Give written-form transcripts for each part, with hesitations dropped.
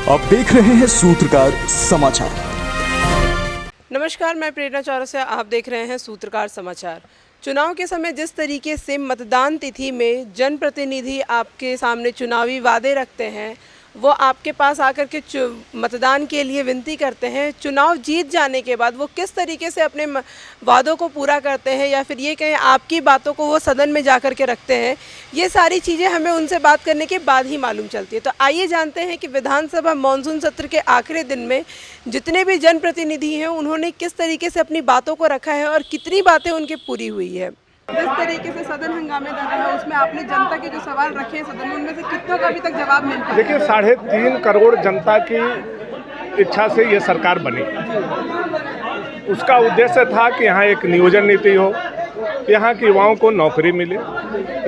आप देख रहे हैं सूत्रकार समाचार। नमस्कार, मैं प्रेरणा चौरसिया। आप देख रहे हैं सूत्रकार समाचार। चुनाव के समय जिस तरीके से मतदान तिथि में जनप्रतिनिधि आपके सामने चुनावी वादे रखते हैं, वो आपके पास आकर के मतदान के लिए विनती करते हैं, चुनाव जीत जाने के बाद वो किस तरीके से अपने वादों को पूरा करते हैं या फिर ये कहें आपकी बातों को वो सदन में जाकर के रखते हैं, ये सारी चीज़ें हमें उनसे बात करने के बाद ही मालूम चलती है। तो आइए जानते हैं कि विधानसभा मानसून सत्र के आखिरी दिन में जितने भी जनप्रतिनिधि हैं उन्होंने किस तरीके से अपनी बातों को रखा है और कितनी बातें उनकी पूरी हुई है। जिस तरीके से सदन हंगामेदार रहा है, उसमें आपने जनता के जो सवाल रखे हैं सदन में, उनमें से कितनों का अभी तक जवाब मिल पाया? देखिए, 3.5 करोड़ जनता की इच्छा से ये सरकार बनी। उसका उद्देश्य था कि यहाँ एक नियोजन नीति हो, यहाँ के युवाओं को नौकरी मिले,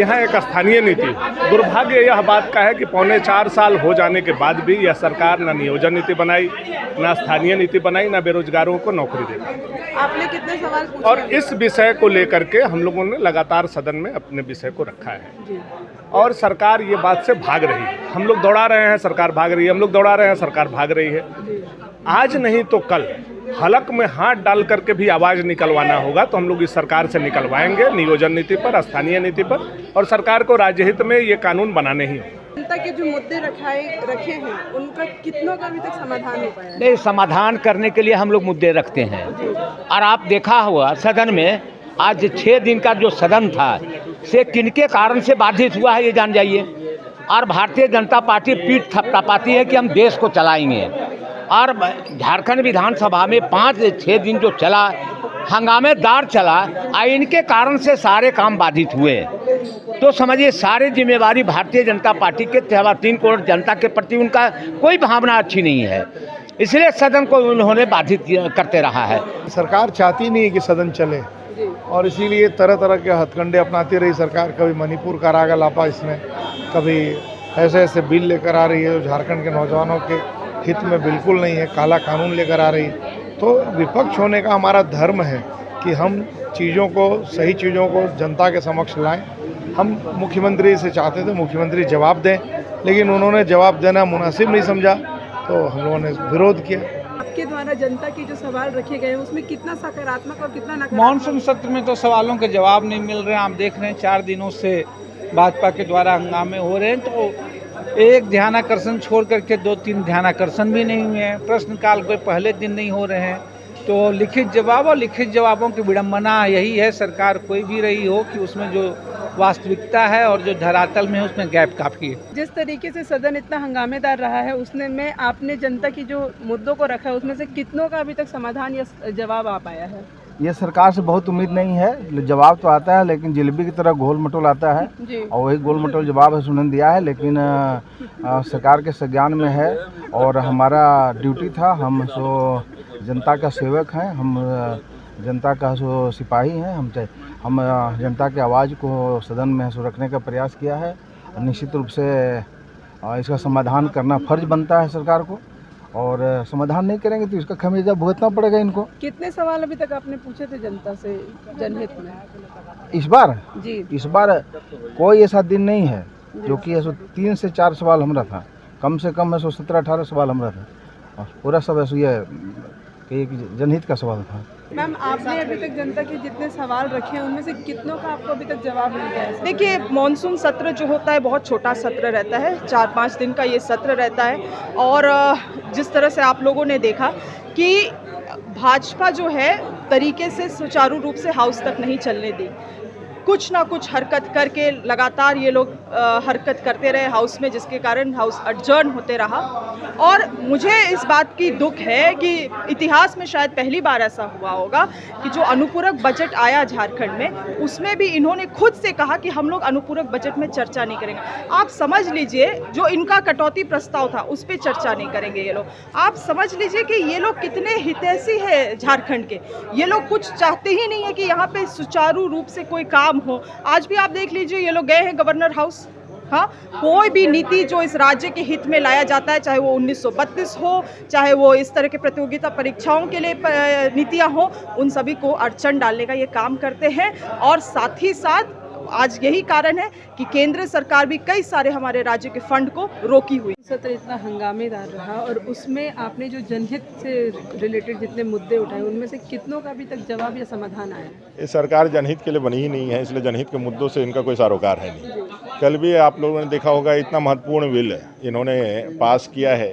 यहाँ एक स्थानीय नीति हो। दुर्भाग्य यह बात का है कि 4.25 साल हो जाने के बाद भी यह सरकार न नियोजन नीति बनाई, न स्थानीय नीति बनाई, न बेरोजगारों को नौकरी दे पाई। आपने कितने सवाल पूछे? और इस विषय को लेकर के हम लोगों ने लगातार सदन में अपने विषय को रखा है और सरकार ये बात से भाग रही है। हम लोग दौड़ा रहे हैं, सरकार भाग रही है, हम लोग दौड़ा रहे हैं, सरकार भाग रही है। आज नहीं तो कल हलक में हाथ डाल करके भी आवाज़ निकलवाना होगा, तो हम लोग इस सरकार से निकलवाएंगे नियोजन नीति पर, स्थानीय नीति पर, और सरकार को राज्य हित में ये कानून बनाने ही होंगे। जनता के जो मुद्दे रखे हैं उनका कितनों का अभी तक समाधान हो पाया? नहीं, समाधान करने के लिए हम लोग मुद्दे रखते हैं। और आप देखा हुआ सदन में आज 6 दिन का जो सदन था से किनके कारण से बाधित हुआ है ये जान जाइए। और भारतीय जनता पार्टी पीठ थपथपाती है कि हम देश को चलाएंगे, और झारखंड विधानसभा में 5-6 दिन जो चला हंगामेदार चला, इनके कारण से सारे काम बाधित हुए। तो समझिए सारी जिम्मेवारी भारतीय जनता पार्टी के 3 करोड़ जनता के प्रति उनका कोई भावना अच्छी नहीं है, इसलिए सदन को उन्होंने बाधित करते रहा है। सरकार चाहती नहीं है कि सदन चले और इसीलिए तरह तरह के हथकंडे अपनाती रही सरकार। कभी मणिपुर का रागा लापा इसमें, कभी ऐसे ऐसे बिल लेकर आ रही है जो झारखंड के नौजवानों के हित में बिल्कुल नहीं है, काला कानून लेकर आ रही। तो विपक्ष होने का हमारा धर्म है कि हम चीज़ों को, सही चीज़ों को जनता के समक्ष लाएं। हम मुख्यमंत्री से चाहते थे मुख्यमंत्री जवाब दें, लेकिन उन्होंने जवाब देना मुनासिब नहीं समझा, तो हम लोगों ने विरोध किया। आपके द्वारा जनता के जो सवाल रखे गए हैं उसमें कितना सकारात्मक और कितना नकारात्मक? मानसून सत्र में तो सवालों के जवाब नहीं मिल रहे हैं। आप देख रहे हैं 4 दिनों से भाजपा के द्वारा हंगामे हो रहे हैं, तो एक ध्यानाकर्षण छोड़ करके 2-3 ध्यानाकर्षण भी नहीं हुए हैं। प्रश्नकाल कोई पहले दिन नहीं हो रहे हैं, तो लिखित जवाब और लिखित जवाबों की विडम्बना यही है, सरकार कोई भी रही हो, कि उसमें जो वास्तविकता है और जो धरातल में है उसमें गैप काफ़ी है। जिस तरीके से सदन इतना हंगामेदार रहा है उसने में आपने जनता की जो मुद्दों को रखा है उसमें से कितनों का अभी तक समाधान या जवाब आ पाया है? ये सरकार से बहुत उम्मीद नहीं है, जवाब तो आता है लेकिन जिलेबी की तरह गोल मटोल आता है और वही गोल मटोल जवाब है उन्होंने दिया है। लेकिन सरकार के संज्ञान में है और हमारा ड्यूटी था, हम सो जनता का सेवक हैं, हम जनता का सो सिपाही हैं, हम जनता की आवाज़ को सदन में सो रखने का प्रयास किया है और निश्चित रूप से इसका समाधान करना फर्ज बनता है सरकार को, और समाधान नहीं करेंगे तो इसका खमियाजा भुगतना पड़ेगा इनको। कितने सवाल अभी तक आपने पूछे थे जनता से जनहित में इस बार? जी, इस बार कोई ऐसा दिन नहीं है जो कि 3 से 4 सवाल हमारा था, कम से कम 17-18 सवाल हमारा था, और पूरा सब ऐसा ये कि एक जनहित का सवाल था। मैम, आपने अभी तक जनता के जितने सवाल रखे हैं उनमें से कितनों का आपको अभी तक जवाब मिल गया है? देखिए, मॉनसून सत्र जो होता है बहुत छोटा सत्र रहता है, 4-5 दिन का ये सत्र रहता है, और जिस तरह से आप लोगों ने देखा कि भाजपा जो है तरीके से सुचारू रूप से हाउस तक नहीं चलने दी, कुछ ना कुछ हरकत करके लगातार ये लोग हरकत करते रहे हाउस में, जिसके कारण हाउस अडजर्न होते रहा। और मुझे इस बात की दुख है कि इतिहास में शायद पहली बार ऐसा हुआ होगा कि जो अनुपूरक बजट आया झारखंड में, उसमें भी इन्होंने खुद से कहा कि हम लोग अनुपूरक बजट में चर्चा नहीं करेंगे। आप समझ लीजिए, जो इनका कटौती प्रस्ताव था उस पर चर्चा नहीं करेंगे ये लोग। आप समझ लीजिए कि ये लोग कितने हितैषी है झारखंड के। ये लोग कुछ चाहते ही नहीं है कि यहाँ पे सुचारू रूप से कोई काम हो। आज भी आप देख लीजिए, ये लोग गए हैं गवर्नर हाउस। हाँ, कोई भी नीति जो इस राज्य के हित में लाया जाता है, चाहे वो 1932 हो, चाहे वो इस तरह के प्रतियोगिता परीक्षाओं के लिए नीतियां हो, उन सभी को अड़चन डालने का ये काम करते हैं। और साथ ही साथ आज यही कारण है कि केंद्र सरकार भी कई सारे हमारे राज्य के फंड को रोकी हुई। सत्र इतना हंगामेदार रहा और उसमें आपने जो जनहित से रिलेटेड जितने मुद्दे उठाए उनमें से कितनों का अभी तक जवाब या समाधान आया? ये सरकार जनहित के लिए बनी ही नहीं है, इसलिए जनहित के मुद्दों से इनका कोई सरोकार है नहीं। कल भी आप लोगों ने देखा होगा इतना महत्वपूर्ण बिल इन्होंने पास किया है,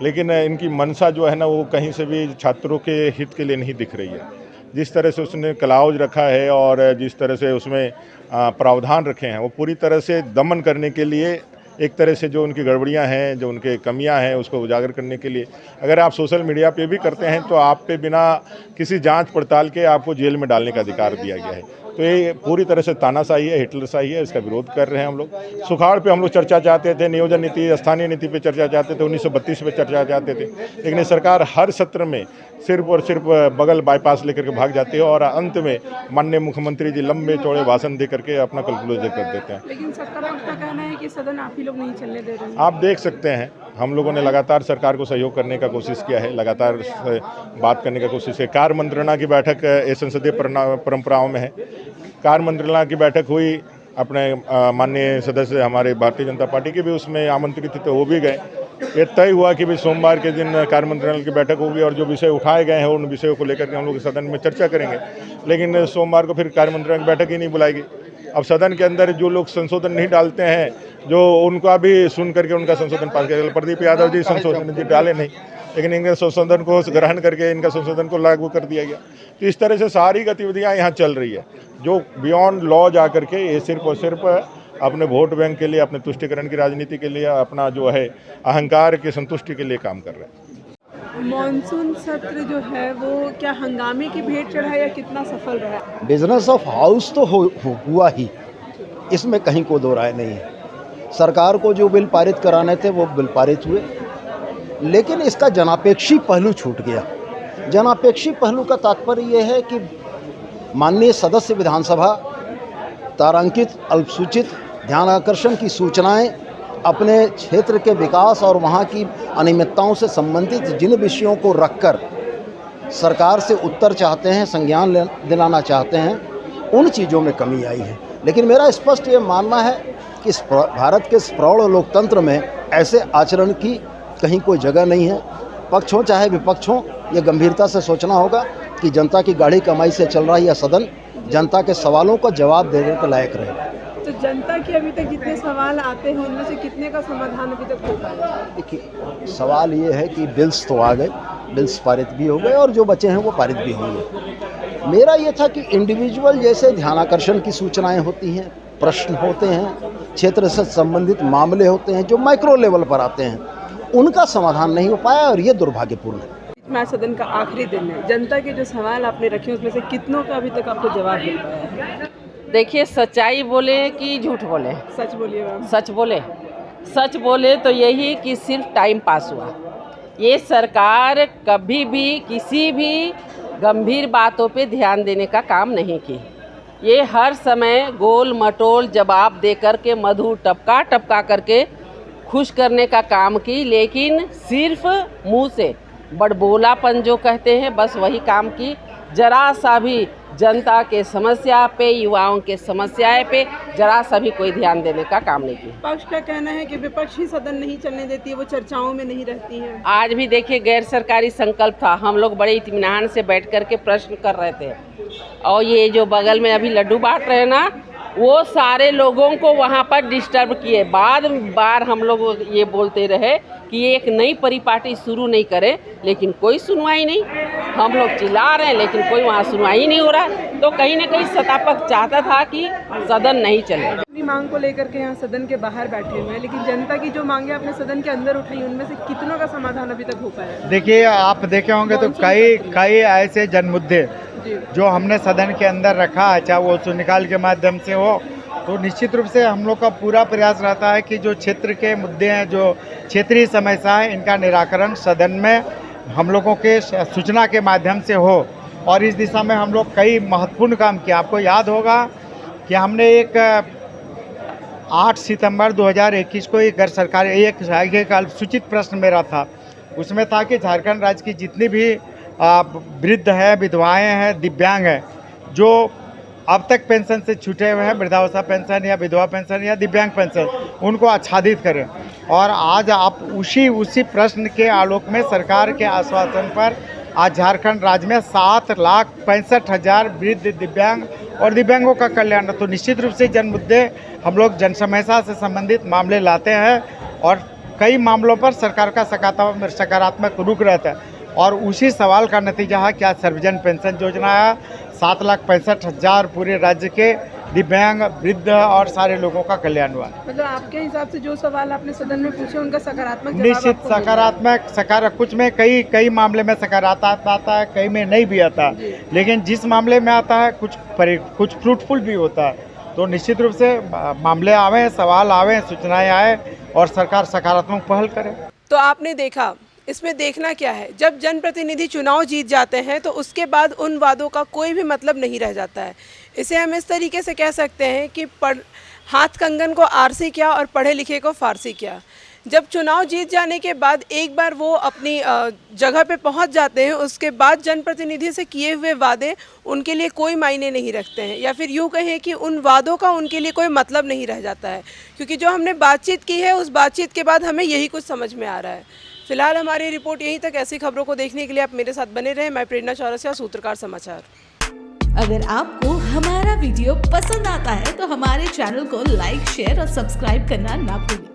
लेकिन इनकी मंशा जो है ना वो कहीं से भी छात्रों के हित के लिए नहीं दिख रही है। जिस तरह से उसने क्लाउज रखा है और जिस तरह से उसमें प्रावधान रखे हैं वो पूरी तरह से दमन करने के लिए, एक तरह से जो उनकी गड़बड़ियां हैं, जो उनके कमियां हैं उसको उजागर करने के लिए अगर आप सोशल मीडिया पे भी करते हैं तो आप पे बिना किसी जांच पड़ताल के आपको जेल में डालने का अधिकार दिया गया है। तो ये पूरी तरह से तानाशाही है, हिटलरशाही है, इसका विरोध कर रहे हैं हम लोग। सुखाड़ पे हम लोग चर्चा चाहते थे, नियोजन नीति, स्थानीय नीति पे चर्चा चाहते थे, 1932 पे चर्चा चाहते थे, लेकिन ये सरकार हर सत्र में सिर्फ और सिर्फ बगल बाईपास लेकर के भाग जाती है और अंत में माननीय मुख्यमंत्री जी लंबे चौड़े भाषण दे करके अपना कैलकुलेट कर देते हैं। लेकिन सत्ता पक्ष का कहना है कि सदन आप ही लोग नहीं चलने दे रहे हैं। आप देख सकते हैं हम लोगों ने लगातार सरकार को सहयोग करने का कोशिश किया है, लगातार बात करने का कोशिश है। कार्य मंत्रणा की बैठक संसदीय परंपराओं में है। कार्य मंत्रणा की बैठक हुई, अपने माननीय सदस्य हमारे भारतीय जनता पार्टी के भी उसमें आमंत्रित थे तो वो भी गए। ये तय हुआ कि भी सोमवार के दिन कार्य मंत्रिमंडल की बैठक होगी और जो विषय उठाए गए हैं उन विषयों को लेकर के हम लोग सदन में चर्चा करेंगे, लेकिन सोमवार को फिर कार्य मंत्रिमंडल की बैठक ही नहीं बुलाएगी। अब सदन के अंदर जो लोग संशोधन नहीं डालते हैं, जो उनका भी सुन करके उनका संशोधन पास किया। प्रदीप यादव जी संशोधन जी डाले नहीं, लेकिन इनके संशोधन को ग्रहण करके इनका संशोधन को लागू कर दिया गया। तो इस तरह से सारी गतिविधियां यहाँ चल रही है जो बियॉन्ड लॉ जा करके ये सिर्फ और सिर्फ अपने वोट बैंक के लिए, अपने तुष्टिकरण की राजनीति के लिए, अपना जो है अहंकार की संतुष्टि के लिए काम कर रहे हैं। मॉनसून सत्र जो है वो क्या हंगामे की भेंट चढ़ा या कितना सफल रहा? बिजनेस ऑफ हाउस तो हुआ ही, इसमें कहीं कोई दो राय नहीं है। सरकार को जो बिल पारित कराने थे वो बिल पारित हुए, लेकिन इसका जनापेक्षी पहलू छूट गया। जनापेक्षी पहलू का तात्पर्य यह है कि माननीय सदस्य विधानसभा तारांकित, अल्पसूचित, ध्यान आकर्षण की सूचनाएं अपने क्षेत्र के विकास और वहाँ की अनियमितताओं से संबंधित जिन विषयों को रखकर सरकार से उत्तर चाहते हैं, संज्ञान दिलाना चाहते हैं, उन चीज़ों में कमी आई है। लेकिन मेरा स्पष्ट ये मानना है कि भारत के प्रौढ़ लोकतंत्र में ऐसे आचरण की कहीं कोई जगह नहीं है। पक्ष हो चाहे विपक्ष हो, ये गंभीरता से सोचना होगा कि जनता की गाढ़ी कमाई से चल रहा यह सदन जनता के सवालों का जवाब देने के लायक रहे। तो जनता के अभी तक जितने सवाल आते हैं उनमें से कितने का समाधान अभी तक हो पाया? देखिए, सवाल ये है कि बिल्स तो आ गए, बिल्स पारित भी हो गए और जो बचे हैं वो पारित भी होंगे। मेरा ये था कि इंडिविजुअल जैसे ध्यानाकर्षण की सूचनाएं होती हैं, प्रश्न होते हैं, क्षेत्र से संबंधित मामले होते हैं जो माइक्रो लेवल पर आते हैं, उनका समाधान नहीं हो पाया और ये दुर्भाग्यपूर्ण है। आज सदन का आखिरी दिन है, जनता के जो सवाल आपने रखे उसमें से कितनों का अभी तक आपको जवाब मिल पाया है? देखिए, सच्चाई बोले कि झूठ बोले? सच बोलिए मैम। सच बोले तो यही कि सिर्फ टाइम पास हुआ। ये सरकार कभी भी किसी भी गंभीर बातों पे ध्यान देने का काम नहीं की। ये हर समय गोल मटोल जवाब दे कर के, मधु टपका करके खुश करने का काम की, लेकिन सिर्फ मुंह से बड़बोलापन जो कहते हैं बस वही काम की। जरा सा भी जनता के समस्या पे, युवाओं के समस्याएं पे जरा सा भी कोई ध्यान देने का काम नहीं किया। पक्ष का कहना है कि विपक्ष ही सदन नहीं चलने देती है, वो चर्चाओं में नहीं रहती है। आज भी देखिए, गैर सरकारी संकल्प था, हम लोग बड़े इत्मीनान से बैठ कर के प्रश्न कर रहे थे, और ये जो बगल में अभी लड्डू बांट रहे हैं ना, वो सारे लोगों को वहाँ पर डिस्टर्ब किए। बार हम लोग ये बोलते रहे कि ये एक नई परिपाटी शुरू नहीं करे, लेकिन कोई सुनवाई नहीं। हम लोग चिल्ला रहे हैं लेकिन कोई वहाँ सुनवाई नहीं हो रहा है। तो कहीं ना कहीं सत्ता पक्ष चाहता था कि सदन नहीं चले। अपनी मांग को लेकर के यहाँ सदन के बाहर बैठे हुए हैं, लेकिन जनता की जो मांगे आपने सदन के अंदर उठाई उनमें से कितनों का समाधान अभी तक हो पाया? देखिए, आप देखे होंगे तो कई ऐसे जन मुद्दे जो हमने सदन के अंदर रखा है, चाहे वो निकाल के माध्यम से हो, तो निश्चित रूप से हम लोग का पूरा प्रयास रहता है कि जो क्षेत्र के मुद्दे हैं, जो क्षेत्रीय समस्याएं, इनका निराकरण सदन में हम लोगों के सूचना के माध्यम से हो। और इस दिशा में हम लोग कई महत्वपूर्ण काम किया। आपको याद होगा कि हमने एक 8 सितंबर 2021 को एक गैर सरकारी एक अल्पसूचित प्रश्न मेरा था, उसमें था कि झारखंड राज्य की जितनी भी वृद्ध हैं, विधवाएं हैं, दिव्यांग हैं, जो अब तक पेंशन से छूटे हुए हैं, वृद्धावस्था पेंशन या विधवा पेंशन या दिव्यांग पेंशन, उनको आच्छादित करें। और आज आप उसी प्रश्न के आलोक में सरकार के आश्वासन पर आज झारखंड राज्य में 7,65,000 वृद्ध, दिव्यांग और दिव्यांगों का कल्याण। तो निश्चित रूप से जन मुद्दे हम लोग जन समस्या से संबंधित मामले लाते हैं और कई मामलों पर सरकार का सकारात्मक रुख रहता है। और उसी सवाल का नतीजा है क्या सर्वजन पेंशन योजना है, 7,65,000 पूरे राज्य के दिव्यांग, वृद्ध और सारे लोगों का कल्याण हुआ। मतलब आपके हिसाब से जो सवाल आपने सदन में पूछे उनका सकारात्मक जवाब निश्चित आपको मिला? सकारात्मक कुछ में कई मामले में सकारात्मक आता है, कई में नहीं भी आता, लेकिन जिस मामले में आता है कुछ फ्रूटफुल भी होता है। तो निश्चित रूप से मामले आवे, सवाल आवे, सूचनाएं आए और सरकार सकारात्मक पहल करे। तो आपने देखा, इसमें देखना क्या है, जब जनप्रतिनिधि चुनाव जीत जाते हैं तो उसके बाद उन वादों का कोई भी मतलब नहीं रह जाता है। इसे हम इस तरीके से कह सकते हैं कि हाथ कंगन को आरसी क्या और पढ़े लिखे को फारसी क्या। जब चुनाव जीत जाने के बाद एक बार वो अपनी जगह पे पहुंच जाते हैं, उसके बाद जनप्रतिनिधि से किए हुए वादे उनके लिए कोई मायने नहीं रखते हैं, या फिर यूँ कहें कि उन वादों का उनके लिए कोई मतलब नहीं रह जाता है, क्योंकि जो हमने बातचीत की है उस बातचीत के बाद हमें यही कुछ समझ में आ रहा है। फिलहाल हमारी रिपोर्ट यहीं तक। ऐसी खबरों को देखने के लिए आप मेरे साथ बने रहें। मैं प्रेरणा चौरसिया, सूत्रकार समाचार। अगर आपको हमारा वीडियो पसंद आता है तो हमारे चैनल को लाइक, शेयर और सब्सक्राइब करना ना भूलें।